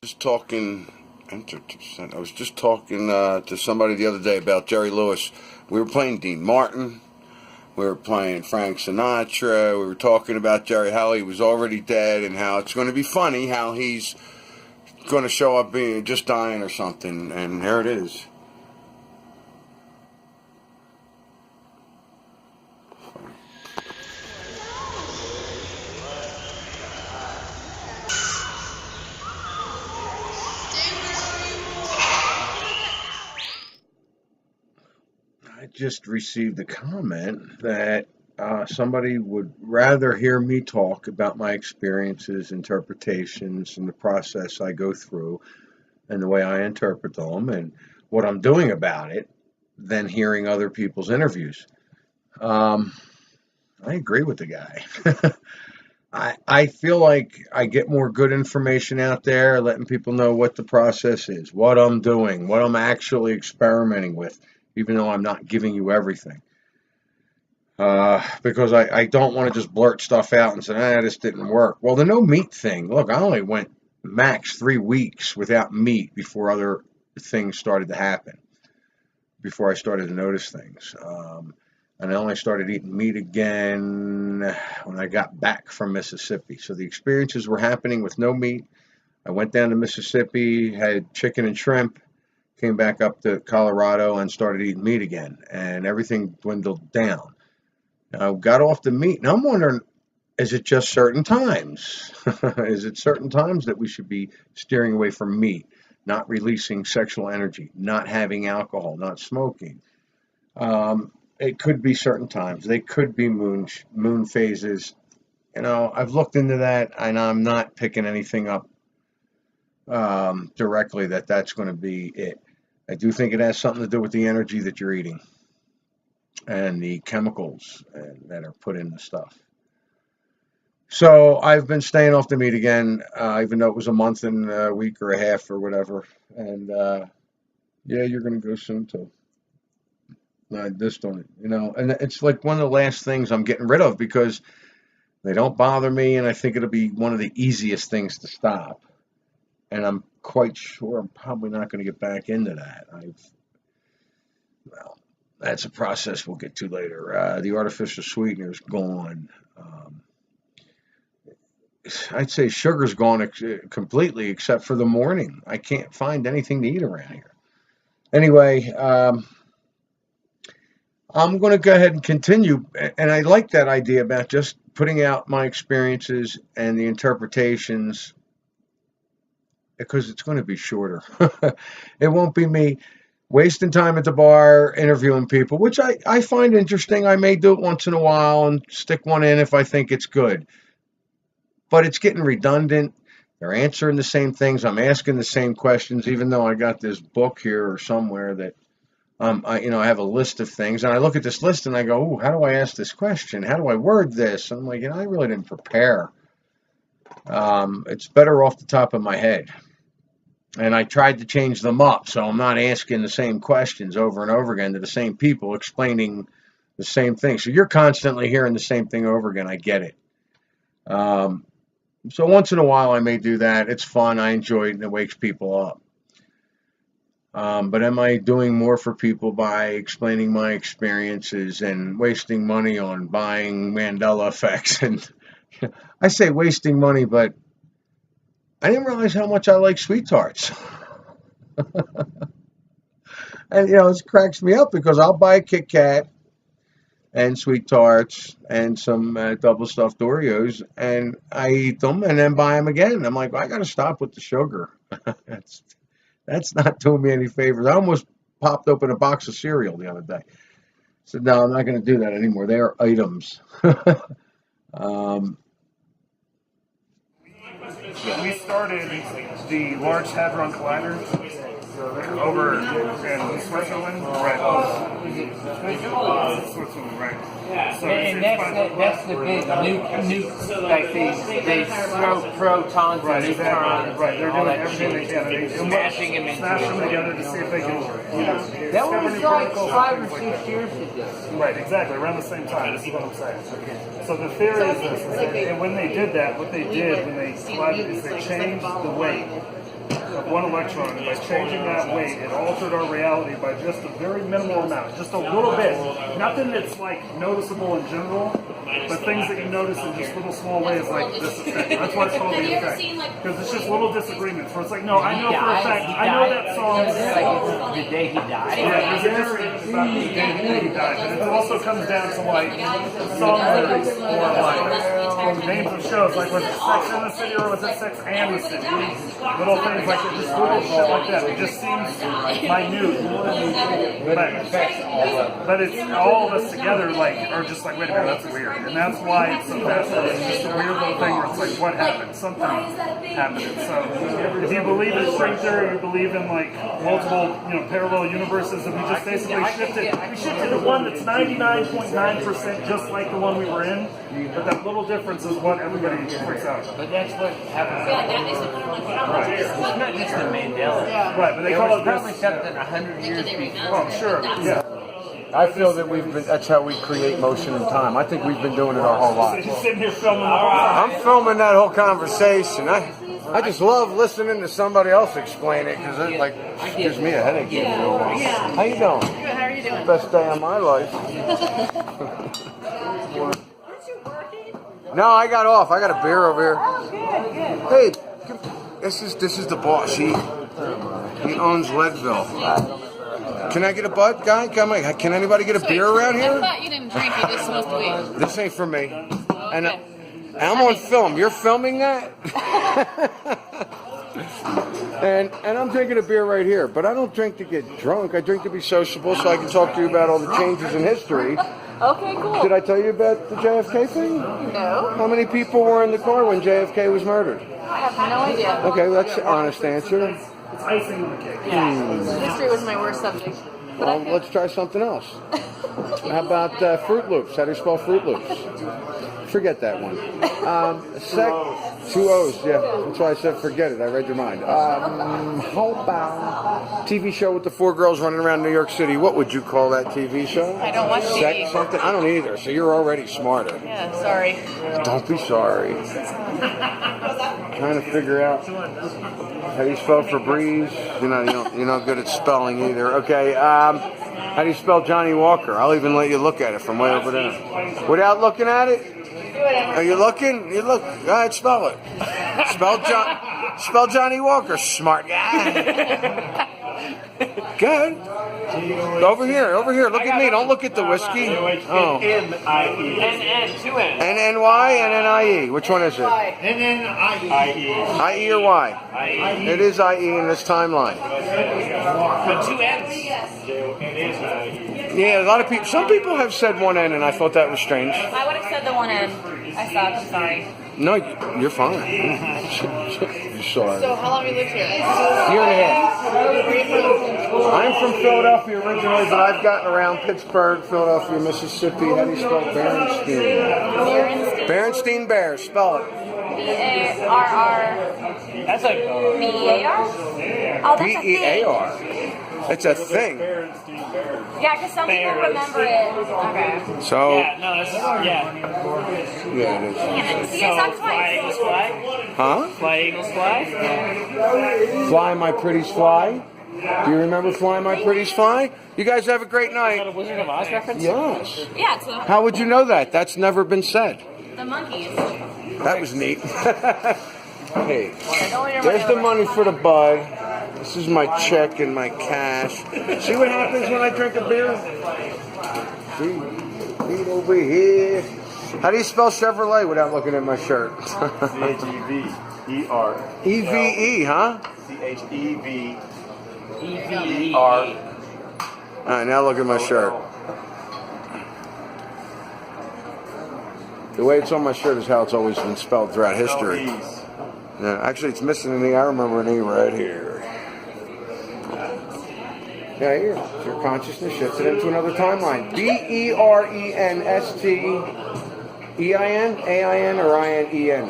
Just talking. I was just talking to somebody the other day about Jerry Lewis. We were playing Dean Martin. We were playing Frank Sinatra. We were talking about Jerry, how he was already dead, and how it's going to be funny how he's going to show up being just dying or something. And there it is. I just received a comment that somebody would rather hear me talk about my experiences, interpretations, and the process I go through and the way I interpret them and what I'm doing about it than hearing other people's interviews. Um, I agree with the guy. I feel like I get more good information out there, letting people know what the process is, what I'm doing, what I'm actually experimenting with, even though I'm not giving you everything. Because I don't want to just blurt stuff out and say, this didn't work. Well, the no meat thing, look, I only went max 3 weeks without meat before other things started to happen, before I started to notice things. And I only started eating meat again when I got back from Mississippi. So the experiences were happening with no meat. I went down to Mississippi, had chicken and shrimp, came back up to Colorado and started eating meat again. And everything dwindled down. I got off the meat. Now I'm wondering, is it just certain times? Is it certain times that we should be steering away from meat, not releasing sexual energy, not having alcohol, not smoking? It could be certain times. They could be moon phases. I've looked into that, and I'm not picking anything up directly that's going to be it. I do think it has something to do with the energy that you're eating and the chemicals that are put in the stuff. So I've been staying off the meat again, even though it was a month and a week or a half or whatever. And yeah, you're going to go soon too. I just don't, and it's like one of the last things I'm getting rid of because they don't bother me, and I think it'll be one of the easiest things to stop. And I'm quite sure I'm probably not going to get back into that. Well, that's a process we'll get to later. The artificial sweetener is gone. I'd say sugar's gone completely except for the morning. I can't find anything to eat around here. Anyway, I'm going to go ahead and continue. And I like that idea about just putting out my experiences and the interpretations because it's going to be shorter. It won't be me wasting time at the bar interviewing people, which I find interesting. I may do it once in a while and stick one in if I think it's good. But it's getting redundant. They're answering the same things. I'm asking the same questions, even though I got this book here or somewhere that I have a list of things, and I look at this list and I go, "Ooh, how do I ask this question? How do I word this?" And I'm like, I really didn't prepare. It's better off the top of my head. And I tried to change them up, so I'm not asking the same questions over and over again to the same people, explaining the same thing. So you're constantly hearing the same thing over again. I get it. So once in a while I may do that. It's fun. I enjoy it, and it wakes people up. But am I doing more for people by explaining my experiences and wasting money on buying Mandela effects? And I say wasting money, but I didn't realize how much I like sweet tarts. And, it cracks me up because I'll buy a Kit Kat and sweet tarts and some double stuffed Oreos, and I eat them and then buy them again. I'm like, I got to stop with the sugar. That's not doing me any favors. I almost popped open a box of cereal the other day. I said, no, I'm not going to do that anymore. They are items. um, We started the Large Hadron Collider over in Switzerland. Right. Switzerland, right. So And that's the big nuke, like they throw protons right, and exactly. neutrons Right, they're and all doing that everything shit. they can. Smashing them into smash them each together other. to see if they can. That was like 5 or 6 years ago. Right, exactly, around the same time. This is what I'm saying. So the theory is this: and when they did that, what they did when they collided is they changed the weight of one electron, and by changing that weight, it altered our reality by just a very minimal amount, just a little bit. Nothing that's like noticeable in general, but things that you notice in just little small ways, like this effect. That's why it's called the effect. Because it's just little disagreements where it's like, no, I know for a fact, I know that song. Like the day he died. Yeah, there's a difference about the day he died, but it also comes down to like song lyrics or like names of shows, like was it Sex in the City or was it Sex and the City? Little things like that, just little shit like that. It just seems minute, but it's all of us together like are just like, wait a minute, that's weird, and that's why it's so fascinating. It's just a weird little thing where it's like, what happened? Something happened. So if you believe in string theory, you believe in like multiple, parallel universes, and we just basically shifted to one that's 99.9% just like the one we were in, but that little difference is what everybody freaks out about. But that's what happens. It's not just the Mandela. Right, but they There call was it probably this. something 100 years before. Oh, sure, yeah. I feel that that's how we create motion and time. I think we've been doing it our whole lives. He's sitting here filming the whole time. I'm filming that whole conversation. I just love listening to somebody else explain it because it gives me a headache. Yeah. How you doing? Good, how are you doing? Best day of my life. Aren't you working? No, I got off. I got a beer over here. Oh, good, good. Hey, this is the boss. He owns Leadville. Can I get a bud, guy? Come on. Can anybody get a beer around I here? thought you didn't drink, you just smoked weed. This ain't for me. And Okay. I'm on film. You're filming that? and I'm drinking a beer right here. But I don't drink to get drunk. I drink to be sociable so I can talk to you about all the changes in history. Okay, cool. Did I tell you about the JFK thing? No, How many people were in the car when JFK was murdered? I have no idea. Okay, that's the honest answer. It's icing on the cake. Yeah. History was my worst subject. But Well, let's try something else. How about Fruit Loops? How do you spell Fruit Loops? Forget that one. Two O's, yeah. That's why I said forget it. I read your mind. How about TV show with the four girls running around New York City? What would you call that TV show? I don't watch TV. Sex something? I don't either, so you're already smarter. Yeah, sorry. Don't be sorry. Trying to figure out how do you spell Febreze? You're not good at spelling either. Okay, how do you spell Johnny Walker? I'll even let you look at it from way over there. Without looking at it? Are you looking? You look. Go ahead, spell it. Spell Johnny Walker, smart guy. Good. Over here. Look at me. Don't look at the whiskey. Oh. N-N-I-E. Two N's. N-N-Y and N-I-E. Which one is it? N-N-I-E. I-E or Y? It is I-E in this timeline. But two N's. Yeah, a lot of people. Some people have said one N, and I thought that was strange. I would have said the one N. I suck, I'm sorry. No, you're fine. You're sorry. So how long have you lived here? Year and a half. I'm from Philadelphia originally, but I've gotten around Pittsburgh, Philadelphia, Mississippi. How do you spell Berenstein? Berenstein Bears. Spell it. B-A-R-R. That's like B-E-A-R? Oh, that's a thing. B-E-A-R. It's a thing. Yeah, because some people remember it. Okay. So, no, this is yeah. yeah, it is. Damn it. See, I So suck fly twice. eagles fly. Huh? Fly eagles fly. Fly, my pretties, fly. Do you remember Fly, my pretties, fly? You guys have a great Is that a night. Wizard of Oz reference? Yes. Yeah, it's How would you know that? That's never been said. the monkeys. That was neat. Hey, Don't let your there's the over. money for the bud. This is my check and my cash. See what happens when I drink a beer? See over here. How do you spell Chevrolet without looking at my shirt? C-H-E-V-E-R. E-V-E, huh? C-H-E-V. E-V-E-R. All right, now look at my shirt. The way it's on my shirt is how it's always been spelled throughout history. Yeah, actually, it's missing an E. I remember an E right here. Yeah, here. So your consciousness shifted into another timeline. B-E-R-E-N-S-T-E-I-N, A-I-N, or I-N-E-N?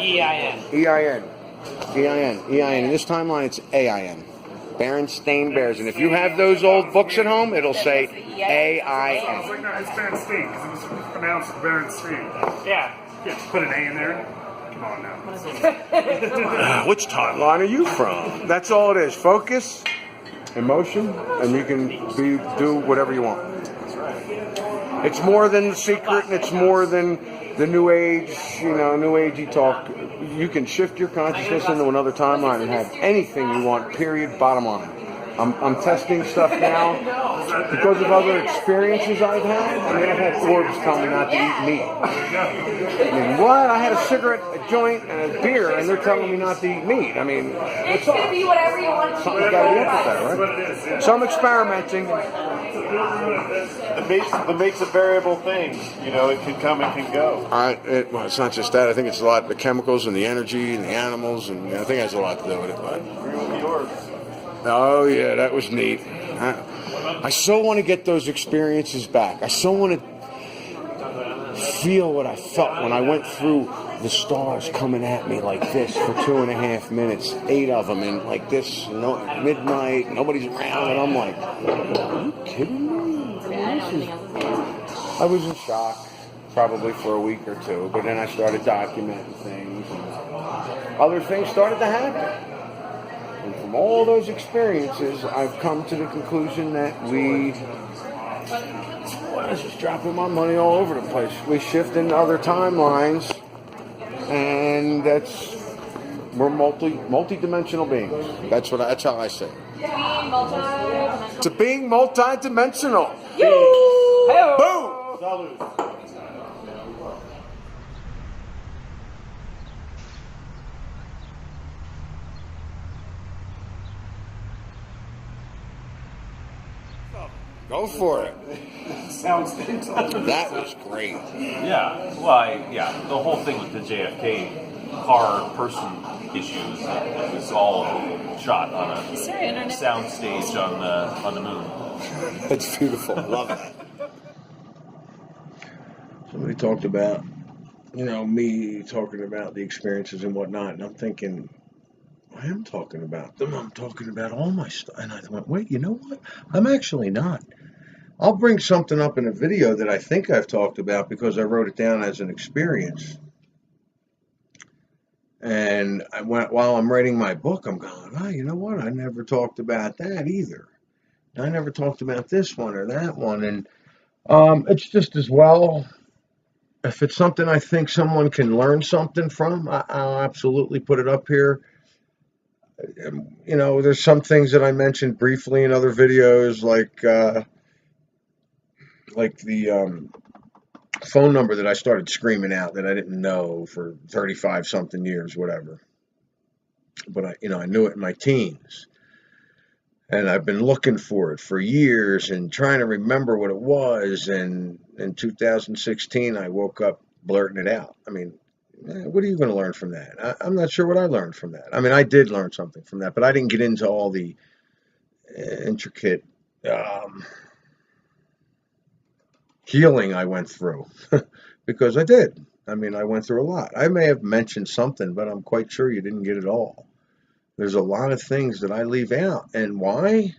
E-I-N. E-I-N. E-I-N. E-I-N. In this timeline, it's A-I-N. Berenstain Bears. And if you have those old books at home, it'll say A-I-N. It's Berenstein, because it was pronounced Berenstein. Yeah. Yeah, just put an A in there. Come on now. Which timeline are you from? That's all it is. Focus, emotion, and you can do whatever you want. It's more than the secret, and it's more than the new age, new agey talk. You can shift your consciousness into another timeline and have anything you want, period, bottom line. I'm testing stuff now because of other experiences I've had. I mean, I've had orbs tell me not to eat meat. I mean, what? I had a cigarette, a joint, and a beer, and they're telling me not to eat meat. I mean, It's going to be whatever you want it to something's got to be up with that, right? So I'm experimenting. The mate's a variable thing. It can come, it can go. Well, it's not just that. I think it's a lot the chemicals and the energy and the animals, and I think it has a lot to do with it. But Agree with yours. oh yeah, that was neat. I so want to get those experiences back. I so want to feel what I felt when I went through the stars coming at me like this for 2.5 minutes, 8 of them, and like this, midnight, nobody's around, and I'm like, are you kidding me? I was in shock, probably for a week or two, but then I started documenting things, and other things started to happen. And from all those experiences, I've come to the conclusion that I was just dropping my money all over the place. We shift into other timelines, and we're multi-dimensional beings. That's how I say it. To being multi-dimensional. Boom! Go for it. Sounds fantastic. That was great. Yeah, well, the whole thing with the JFK car person issues was all shot on a sound stage on the moon. That's beautiful. Love it. Somebody talked about, me talking about the experiences and whatnot, and I'm thinking, I am talking about them. I'm talking about all my stuff. And I went, wait, you know what? I'm actually not. I'll bring something up in a video that I think I've talked about because I wrote it down as an experience. And while I'm writing my book, I'm going, you know what? I never talked about that either. I never talked about this one or that one. And it's just as well, if it's something I think someone can learn something from, I'll absolutely put it up here. There's some things that I mentioned briefly in other videos, like the phone number that I started screaming out that I didn't know for 35 something years, whatever. But I knew it in my teens, and I've been looking for it for years and trying to remember what it was. And in 2016, I woke up blurting it out. I mean, what are you going to learn from that? I'm not sure what I learned from that. I mean, I did learn something from that, but I didn't get into all the intricate healing I went through because I did. I mean, I went through a lot. I may have mentioned something, but I'm quite sure you didn't get it all. There's a lot of things that I leave out. And why?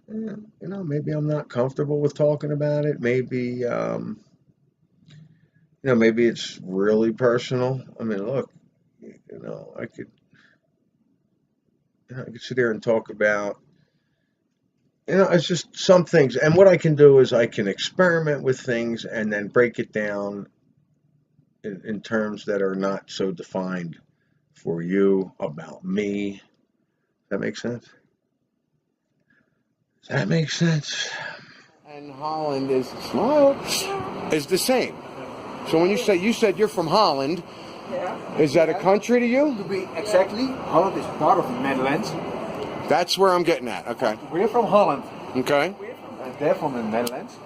Maybe I'm not comfortable with talking about it. Maybe, maybe it's really personal. I mean, look, I could sit here and talk about, it's just some things. And what I can do is I can experiment with things and then break it down in terms that are not so defined for you about me. Does that make sense? Does that make sense? And Holland is the same. So when you said you're from Holland, is that a country to you? To be exactly, Holland is part of the Netherlands. That's where I'm getting at. Okay. We're from Holland. Okay. And they're from the Netherlands.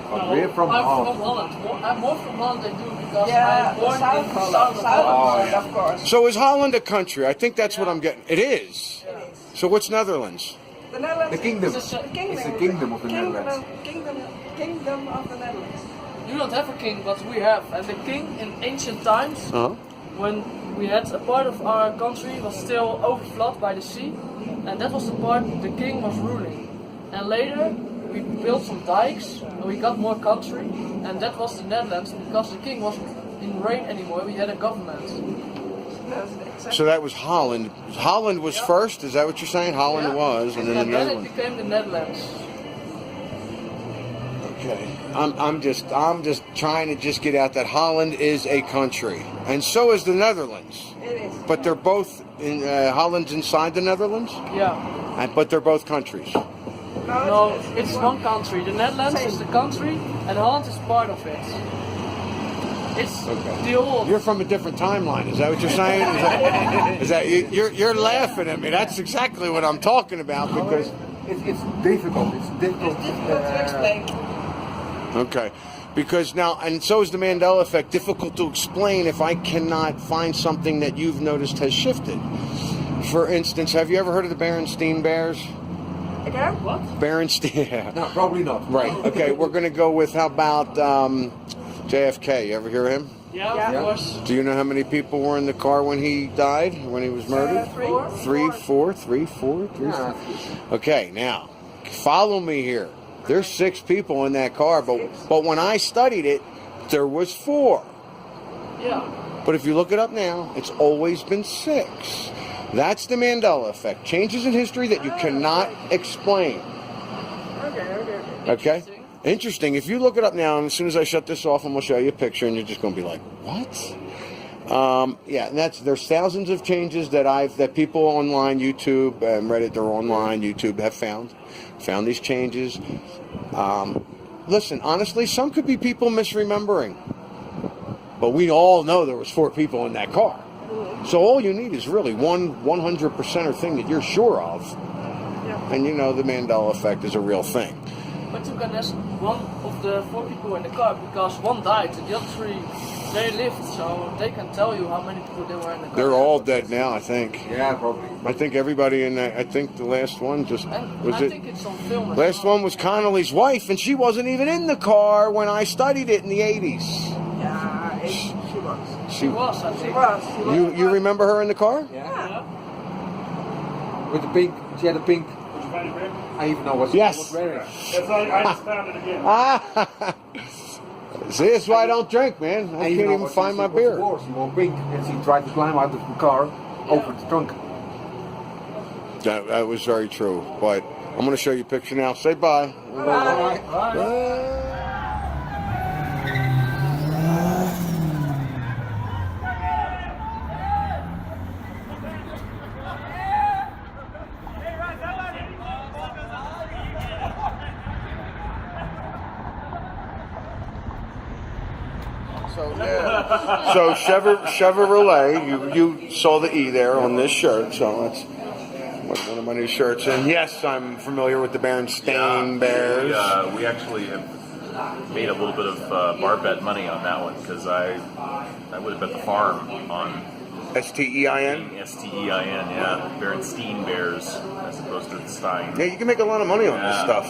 But we're from Holland. I'm from Holland. I'm more from Holland than you because Yeah, I'm born in south Holland. Holland, of course. So is Holland a country? I think that's what I'm getting. It is. It is. So what's Netherlands? The Netherlands. The kingdom. It's a It's the kingdom of the Netherlands. Kingdom of the Netherlands. You don't have a king, but we have. And the king in ancient times, when we had a part of our country was still overflowed by the sea, and that was the part the king was ruling. And later, we built some dikes, and we got more country, and that was the Netherlands because the king wasn't in reign anymore. We had a government. So that was Holland. Holland was first. Is that what you're saying? Holland was, and then the then Netherlands. it became the Netherlands. Okay. I'm just trying to just get out that Holland is a country, and so is the Netherlands. It is. But they're both in Holland's inside the Netherlands, Yeah. but they're both countries. No, it's one country. The Netherlands is the country, and Holland is part of it. It's the old. You're from a different timeline. Is that what you're saying? Is that you're laughing at me? That's exactly what I'm talking about because. It's difficult. It's difficult. It's difficult to explain. Okay. Because now, and so is the Mandela effect, difficult to explain if I cannot find something that you've noticed has shifted. For instance, have you ever heard of the Berenstain Bears? Again? What? Berenstain, yeah. No, probably not. Right, okay, we're going to go with, how about JFK? You ever hear of him? Yeah, of course. Do you know how many people were in the car when he died, when he was murdered? Three. Four. Yeah. Okay, now, follow me here. There's 6 people in that car, but when I studied it, there was 4. Yeah. But if you look it up now, it's always been 6. That's the Mandela effect. Changes in history that you cannot explain. Okay? Interesting. If you look it up now, and as soon as I shut this off, I'm going to show you a picture, and you're just going to be like, what? Yeah, and there's thousands of changes that people online, YouTube, Reddit, they're online, YouTube have found these changes. Listen, honestly, some could be people misremembering, but we all know there was 4 people in that car. So all you need is really one 100%er thing that you're sure of, and you know the Mandela effect is a real thing. But you can ask one of the 4 people in the car because one died and the other 3 they lived, so they can tell you how many people there were in the car. They're all dead now, I think. Yeah, probably. I think everybody in that. I think the last one And I think it's on film. Last one was Connolly's wife, and she wasn't even in the car when I studied it in the 80s. Yeah, she was. She was, I think. She was. You remember her in the car? Yeah. With the pink, she had a pink. Did you find it, Greg? I even know what she Yes. was wearing. I just found it again. See, that's why I don't drink, man. I And can't even find my beer. She wore pink, and she tried to climb out of the car over the trunk. That was very true. But I'm going to show you a picture now. Say bye. So Chevrolet, you saw the E there on this shirt, so that's one of my new shirts. And yes, I'm familiar with the Berenstain Bears. We actually have made a little bit of bar bet money on that one because I would have bet the farm on STEIN? STEIN, yeah. Berenstain Bears as opposed to the Stein. Yeah, you can make a lot of money on this stuff.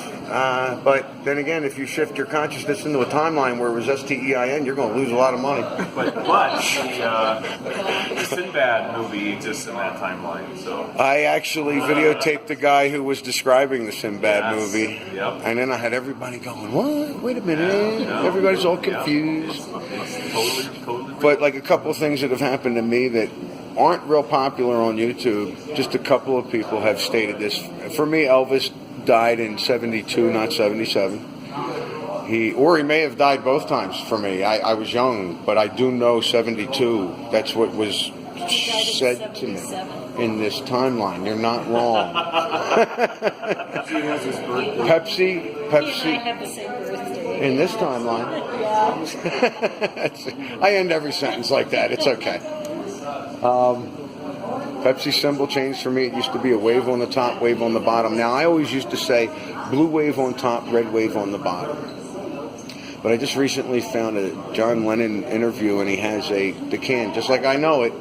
But then again, if you shift your consciousness into a timeline where it was STEIN, you're going to lose a lot of money. But the Sinbad movie exists in that timeline, so. I actually videotaped the guy who was describing the Sinbad movie. Yep. And then I had everybody going, what? Wait a minute. Everybody's all confused. Totally. But like a couple of things that have happened to me that aren't real popular on YouTube, just a couple of people have stated this. For me, Elvis died in 72, not 77. He may have died both times for me. I was young, but I do know 72. That's what was said to me in this timeline. You're not wrong. Pepsi. have the same birthday. In this timeline. I end every sentence like that. It's okay. Pepsi symbol changed for me. It used to be a wave on the top, wave on the bottom. Now, I always used to say blue wave on top, red wave on the bottom. But I just recently found a John Lennon interview, and he has the can, just like I know it,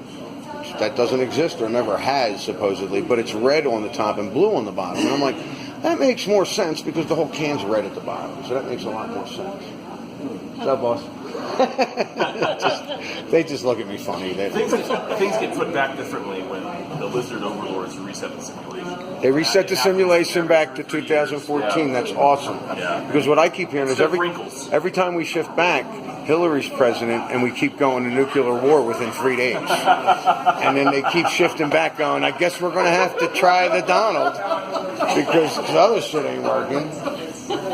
that doesn't exist or never has, supposedly, but it's red on the top and blue on the bottom. And I'm like, that makes more sense because the whole can's red at the bottom. So that makes a lot more sense. What's up, boss? They just look at me funny. Things get put back differently when the lizard overlords reset the simulation. They reset the simulation back to 2014. That's awesome. Yeah. Because what I keep hearing is Wrinkles. every time we shift back, Hillary's president, and we keep going to nuclear war within 3 days. And then they keep shifting back, going, I guess we're going to have to try the Donald because the other shit ain't working.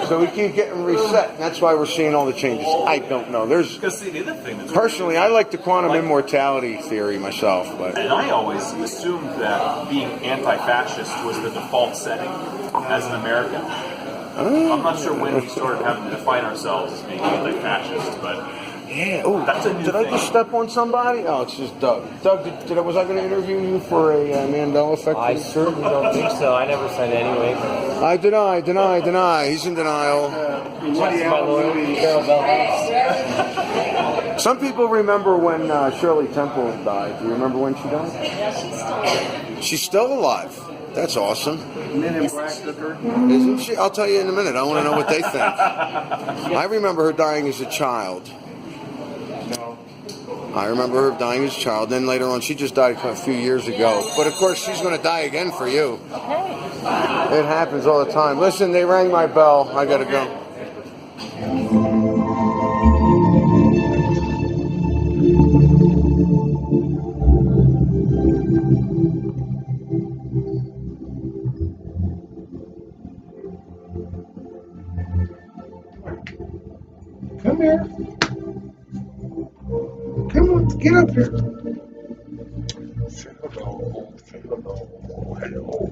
So we keep getting reset, and that's why we're seeing all the changes. I don't know. Because the other thing that's Personally, I like the quantum immortality theory myself, but and I always assumed that being anti-fascist was the default setting as an American. I'm not sure when we started having to define ourselves as being anti-fascist, but yeah. Oh, that's a new did thing. I just step on somebody? Oh, it's just Doug. Doug, was I going to interview you for a Mandela Effect? I certainly don't think so. I never said anyway. I deny. He's in denial. My lawyer, Carol Bell. Some people remember when Shirley Temple died. Do you remember when she died? Yeah, she's still alive. She's still alive. That's awesome. Men in Black took her. Isn't she? I'll tell you in a minute. I want to know what they think. I remember her dying as a child. I remember her dying as a child. Then later on, she just died a few years ago. But of course, she's going to die again for you. It happens all the time. Listen, they rang my bell. I got to go. Come here. Come on, get up here. Say hello. Say hello. Hello.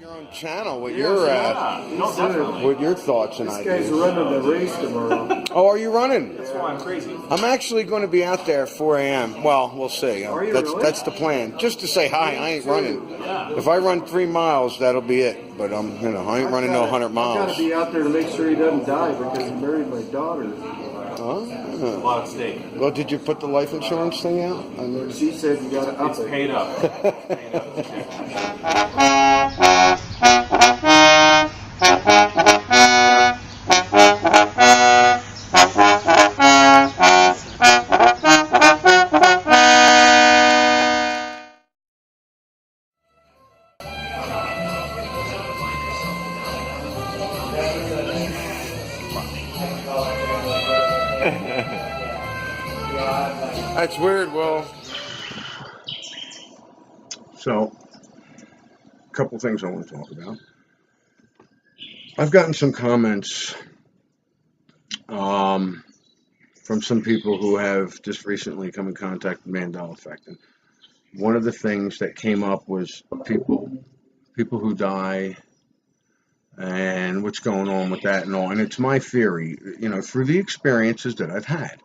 Your own channel, what you're at. No, definitely. What your thoughts and This ideas? guy's running the race tomorrow. Oh, are you running? That's why I'm crazy. I'm actually going to be out there at 4 a.m. Well, we'll see. Are you That's really? that's the plan. Just to say hi. I ain't running. If I run 3 miles, that'll be it. But I ain't running no 100 I've got miles. to be out there to make sure he doesn't die because he married my daughter. A Oh. lot at stake. Well, did you put the life insurance thing out? I mean, She said you got to up It's it. paid up. That's weird, Will. So, a couple things I want to talk about. I've gotten some comments from some people who have just recently come in contact with Mandela Effect. And one of the things that came up was people who die and what's going on with that and all. And it's my theory, through the experiences that I've had,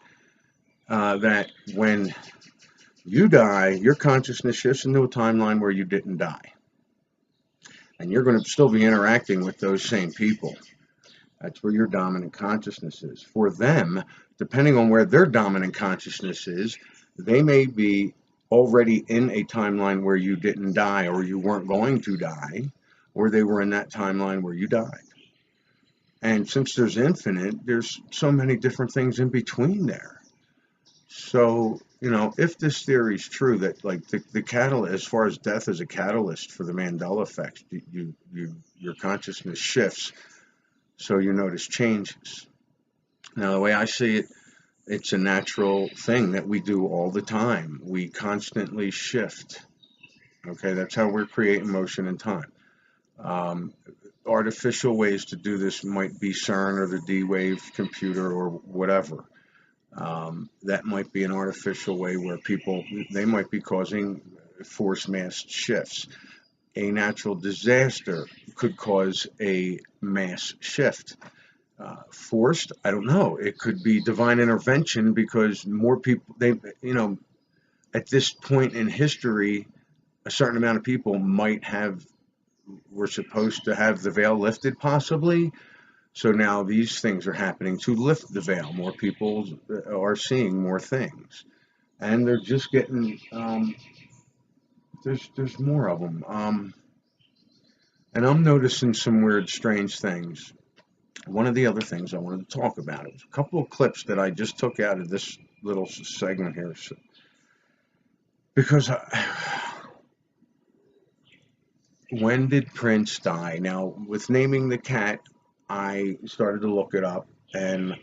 that when you die, your consciousness shifts into a timeline where you didn't die. And you're going to still be interacting with those same people. That's where your dominant consciousness is. For them, depending on where their dominant consciousness is, they may be already in a timeline where you didn't die or you weren't going to die, or they were in that timeline where you died. And since there's infinite, there's so many different things in between there. So, if this theory is true, that like the catalyst, as far as death as a catalyst for the Mandela effect, your consciousness shifts, so you notice changes. Now, the way I see it, it's a natural thing that we do all the time. We constantly shift. Okay, that's how we're creating motion and time. Artificial ways to do this might be CERN or the D-Wave computer or whatever. That might be an artificial way where they might be causing force mass shifts. A natural disaster could cause a mass shift. Forced, I don't know. It could be divine intervention because more people, at this point in history, a certain amount of people were supposed to have the veil lifted possibly. So now these things are happening to lift the veil. More people are seeing more things. And they're just getting, there's more of them. And I'm noticing some weird, strange things. one of the other things I wanted to talk about. It was a couple of clips that I just took out of this little segment here. So, because when did Prince die? Now, with naming the cat, I started to look it up, and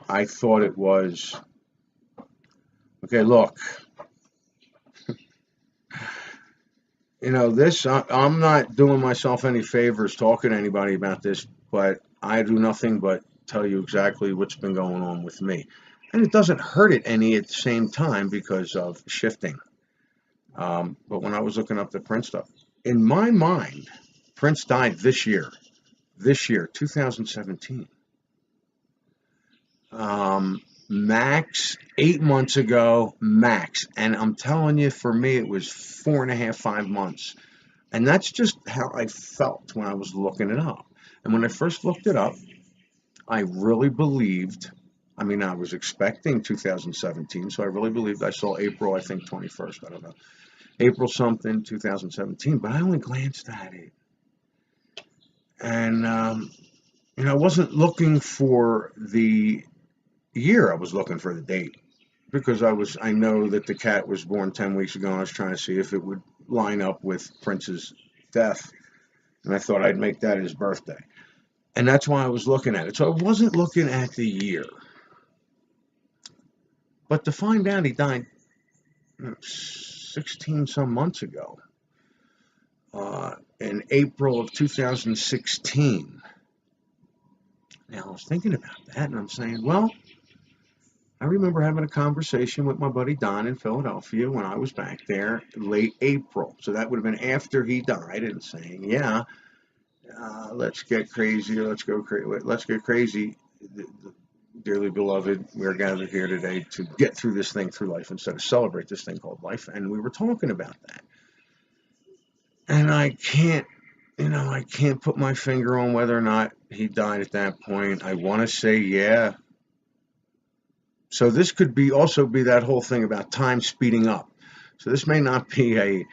I thought it was, okay, look, you know, this, I'm not doing myself any favors talking to anybody about this, but I do nothing but tell you exactly what's been going on with me. And it doesn't hurt it any at the same time because of shifting. But when I was looking up the Prince stuff, in my mind, Prince died this year, 2017. Max, 8 months ago, max. And I'm telling you, for me, it was 4.5, 5 months. And that's just how I felt when I was looking it up. And when I first looked it up, I really believed, I mean, I was expecting 2017, so I really believed I saw April, I think 21st, I don't know. April something, 2017, but I only glanced at it. And, you know, I wasn't looking for the year, I was looking for the date. Because I know that the cat was born 10 weeks ago, and I was trying to see if it would line up with Prince's death. And I thought I'd make that his birthday. And that's why I was looking at it. So I wasn't looking at the year. But to find out he died 16 some months ago, in April of 2016. Now, I was thinking about that, and I'm saying, well, I remember having a conversation with my buddy Don in Philadelphia when I was back there late April. So that would have been after he died, and saying, yeah, let's get crazy, let's get crazy. Dearly beloved, we are gathered here today to get through this thing through life instead of celebrate this thing called life. And we were talking about that. And I can't put my finger on whether or not he died at that point. I want to say, yeah. So this could also be that whole thing about time speeding up. So this may not be a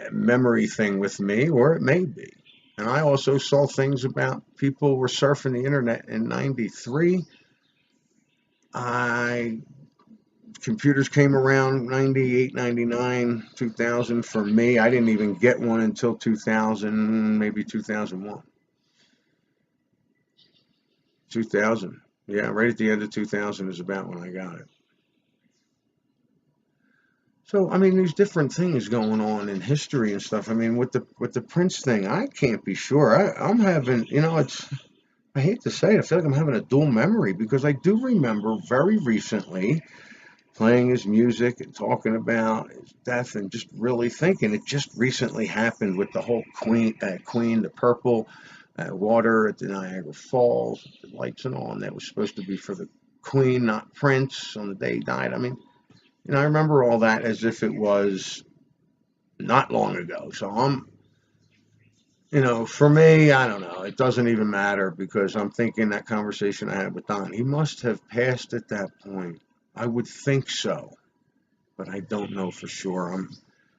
memory thing with me, or it may be. And I also saw things about people were surfing the internet in 93. Computers came around 98, 99, 2000. For me, I didn't even get one until 2000, maybe 2001. 2000. Yeah, right at the end of 2000 is about when I got it. So, I mean, there's different things going on in history and stuff. I mean, with the Prince thing, I can't be sure. I'm having, you know, I hate to say it, I feel like I'm having a dual memory, because I do remember very recently playing his music and talking about his death, and just really thinking it just recently happened with the whole Queen, the purple water at the Niagara Falls, the lights and all, and that was supposed to be for the Queen, not Prince, on the day he died. I mean, you know, I remember all that as if it was not long ago. So you know, for me, I don't know. It doesn't even matter, because I'm thinking that conversation I had with Don, he must have passed at that point. I would think so, but I don't know for sure.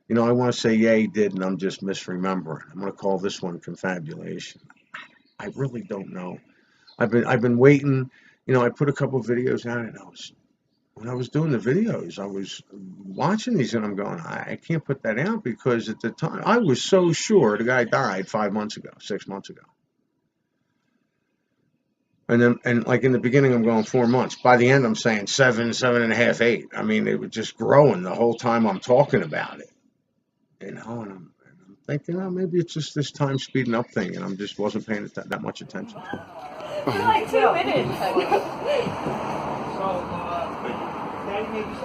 You know, I want to say, yeah, he did, and I'm just misremembering. I'm going to call this one confabulation. I really don't know. I've been waiting. You know, I put a couple of videos out, and when I was doing the videos, I was watching these, and I'm going, I can't put that out, because at the time I was so sure the guy died 5 months ago, 6 months ago. And like in the beginning, I'm going 4 months. By the end, I'm saying 7, 7.5, 8. I mean, it was just growing the whole time I'm talking about it. You know, and I'm thinking, oh, maybe it's just this time speeding up thing, and I just wasn't paying that much attention to it. You're like 2 minutes.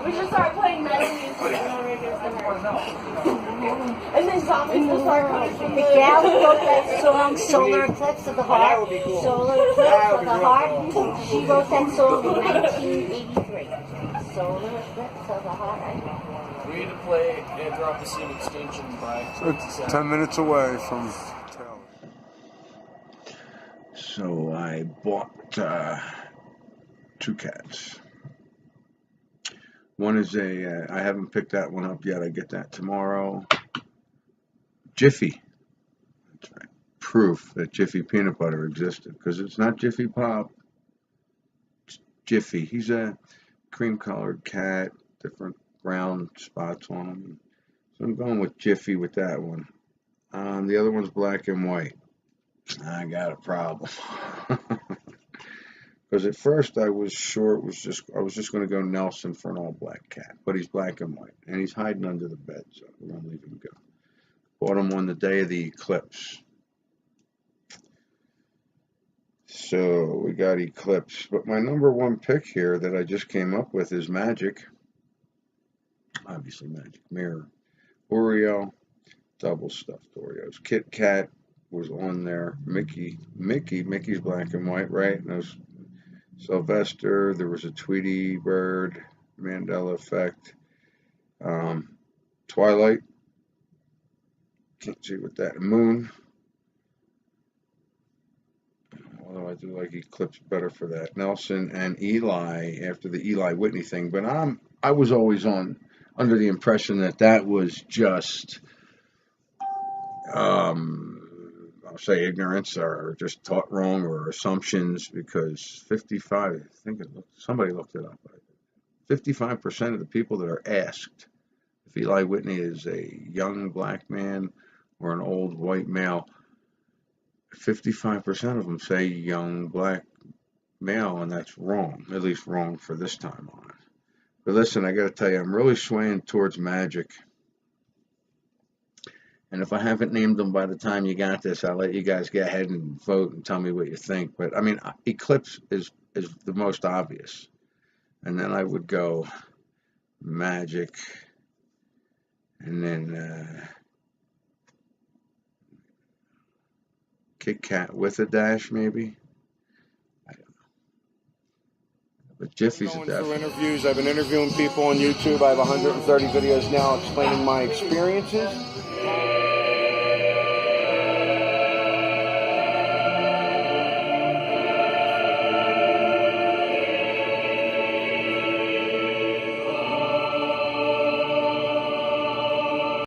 We should start playing metal music on Radio and then zombies will start coming from the gal who wrote that song, Solar Eclipse of the Heart. Solar Eclipse of the Heart. She wrote that song in 1983. Solar Eclipse of the Heart. We need to play and drop the scene extinction by. It's 10 minutes away from town. So I bought 2 cats. One is I haven't picked that one up yet. I get that tomorrow. Jiffy. That's right. proof that Jiffy peanut butter existed, because it's not Jiffy Pop. It's Jiffy. He's a cream-colored cat, different brown spots on him. So I'm going with Jiffy with that one. The other one's black and white. I got a problem. Because at first I was sure I was just going to go Nelson for an all-black cat, but he's black and white, and he's hiding under the bed, so we're going to leave him go. Bought him on the day of the eclipse. So we got Eclipse, but my number one pick here that I just came up with is Magic. Obviously Magic Mirror. Oreo, double stuffed Oreos. Kit Kat was on there. Mickey's black and white, right? And those Sylvester, there was a Tweety Bird, Mandela Effect, Twilight, can't see what that, Moon, although I do like Eclipse better for that, Nelson, and Eli after the Eli Whitney thing, but I was always under the impression that was just, I'll say ignorance or just taught wrong or assumptions, because 55, I think somebody looked it up, 55% of the people that are asked if Eli Whitney is a young black man or an old white male, 55% of them say young black male, and that's wrong, at least wrong for this time on. But listen, I got to tell you, I'm really swaying towards Magic. And if I haven't named them by the time you got this, I'll let you guys go ahead and vote and tell me what you think. But, I mean, Eclipse is the most obvious. And then I would go Magic. And then Kit Kat with a dash, maybe. I don't know. But Jiffy's a dash. Through interviews, I've been interviewing people on YouTube. I have 130 videos now explaining my experiences.